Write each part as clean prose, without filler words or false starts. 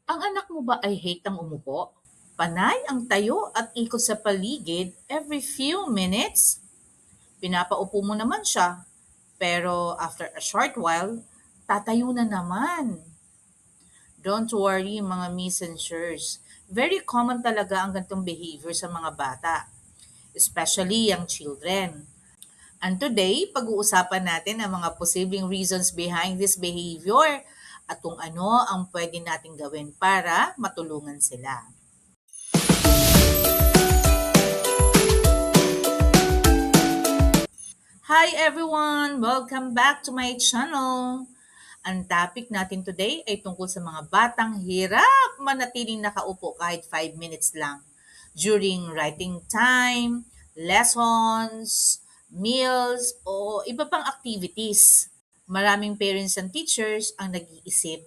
Ang anak mo ba ay hate-ang umupo? Panay ang tayo at ikot sa paligid every few minutes? Pinapaupo mo naman siya, pero after a short while, tatayo na naman. Don't worry mga messengers. Very common talaga ang ganitong behavior sa mga bata, especially young children. And today, pag-uusapan natin ang mga posibleng reasons behind this behavior at kung ano ang pwede nating gawin para matulungan sila. Hi everyone! Welcome back to my channel! Ang topic natin today ay tungkol sa mga batang hirap manatiling nakaupo kahit 5 minutes lang during writing time, lessons, meals, o iba pang activities. Maraming parents and teachers ang nag-iisip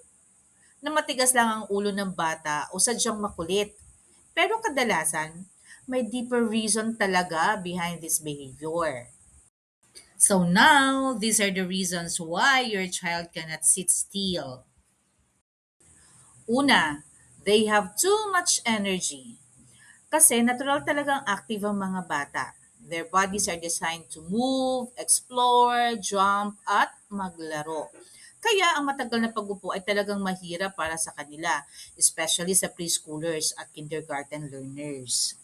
na matigas lang ang ulo ng bata o sadyang makulit. Pero kadalasan, may deeper reason talaga behind this behavior. So now, these are the reasons why your child cannot sit still. Una, they have too much energy. Kasi natural talagang active ang mga bata. Their bodies are designed to move, explore, jump, at maglaro. Kaya ang matagal na pag-upo ay talagang mahirap para sa kanila, especially sa preschoolers at kindergarten learners.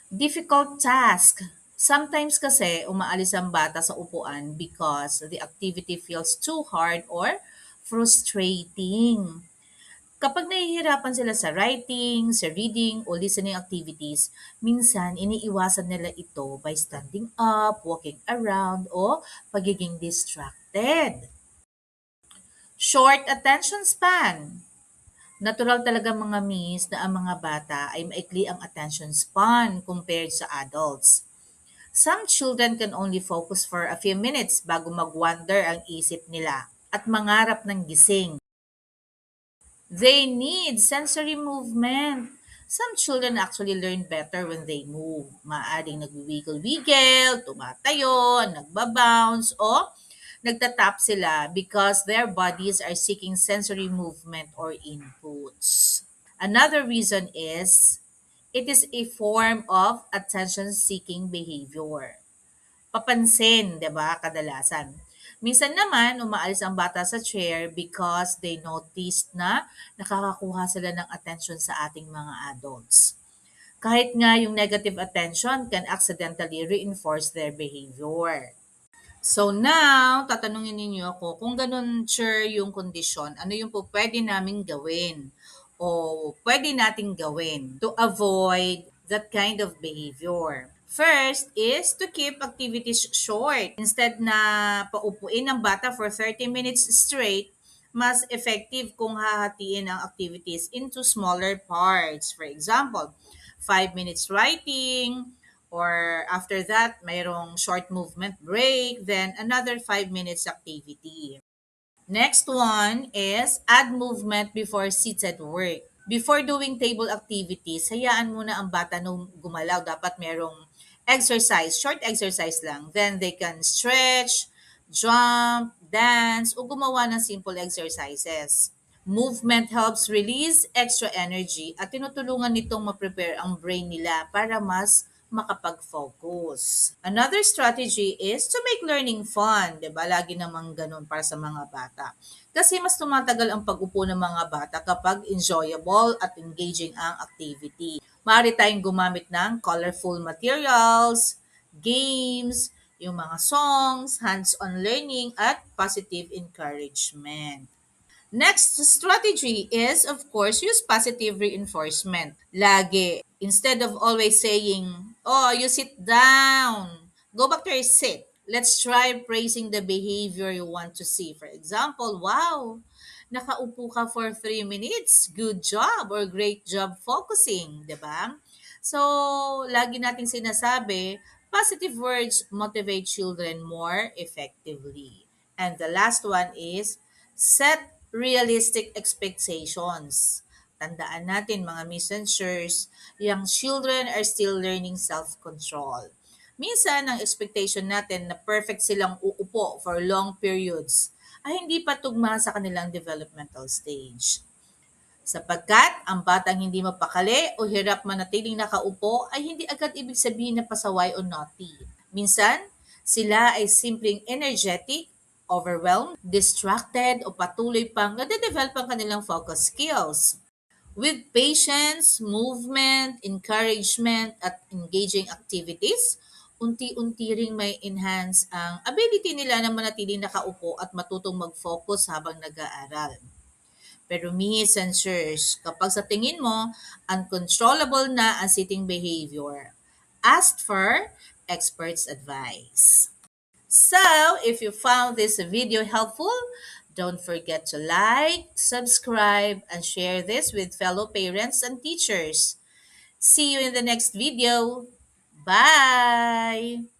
Difficult task. Sometimes kasi umaalis ang bata sa upuan because the activity feels too hard or frustrating. Kapag nahihirapan sila sa writing, sa reading, o listening activities, minsan iniiwasan nila ito by standing up, walking around, o pagiging distracted. Short attention span. Natural talaga mga miss na ang mga bata ay maikli ang attention span compared sa adults. Some children can only focus for a few minutes bago mag-wander ang isip nila at mangarap ng gising. They need sensory movement. Some children actually learn better when they move. Maaring nagwiwiggle-wiggle, tumatayo, nagbabounce, o nagtatap sila because their bodies are seeking sensory movement or inputs. Another reason is it is a form of attention-seeking behavior. Papansin, 'di ba, kadalasan. Minsan naman, umaalis ang bata sa chair because they noticed na nakakakuha sila ng attention sa ating mga adults. Kahit nga yung negative attention can accidentally reinforce their behavior. So now, tatanungin ninyo ako, kung ganun, sure, yung kondisyon, ano yung po pwede naming gawin o pwede nating gawin to avoid that kind of behavior? First is to keep activities short. Instead na paupuin ng bata for 30 minutes straight, mas effective kung hahatiin ang activities into smaller parts. For example, 5 minutes writing, or after that, mayroong short movement break, then another 5 minutes activity. Next one is add movement before seated work. Before doing table activities, hayaan muna ang bata nung gumalaw. Dapat merong exercise, short exercise lang. Then they can stretch, jump, dance, o gumawa ng simple exercises. Movement helps release extra energy at tinutulungan nitong ma-prepare ang brain nila para mas makapag-focus. Another strategy is to make learning fun. 'Di ba? Lagi namang ganun para sa mga bata. Kasi mas tumatagal ang pag-upo ng mga bata kapag enjoyable at engaging ang activity. Maaari tayong gumamit ng colorful materials, games, yung mga songs, hands-on learning, at positive encouragement. Next strategy is, of course, use positive reinforcement. Lagi, instead of always saying, oh, you sit down, go back to your seat. Let's try praising the behavior you want to see. For example, wow, nakaupo ka for 3 minutes. Good job or great job focusing, di ba? So, lagi nating sinasabi, positive words motivate children more effectively. And the last one is set realistic expectations. Tandaan natin mga messengers, young children are still learning self-control. Minsan, ang expectation natin na perfect silang uupo for long periods ay hindi pa tugma sa kanilang developmental stage. Sapagkat ang batang hindi mapakali o hirap manatiling nakaupo ay hindi agad ibig sabihin na pasaway o naughty. Minsan, sila ay simpleng energetic, overwhelmed, distracted o patuloy pang nade-develop ang kanilang focus skills. With patience, movement, encouragement, at engaging activities, unti-unti ring may enhance ang ability nila na manatiling nakaupo at matutong mag-focus habang nag-aaral. Pero minsan, sirs, kapag sa tingin mo, uncontrollable na ang sitting behavior, ask for experts' advice. So, if you found this video helpful, don't forget to like, subscribe, and share this with fellow parents and teachers. See you in the next video. Bye!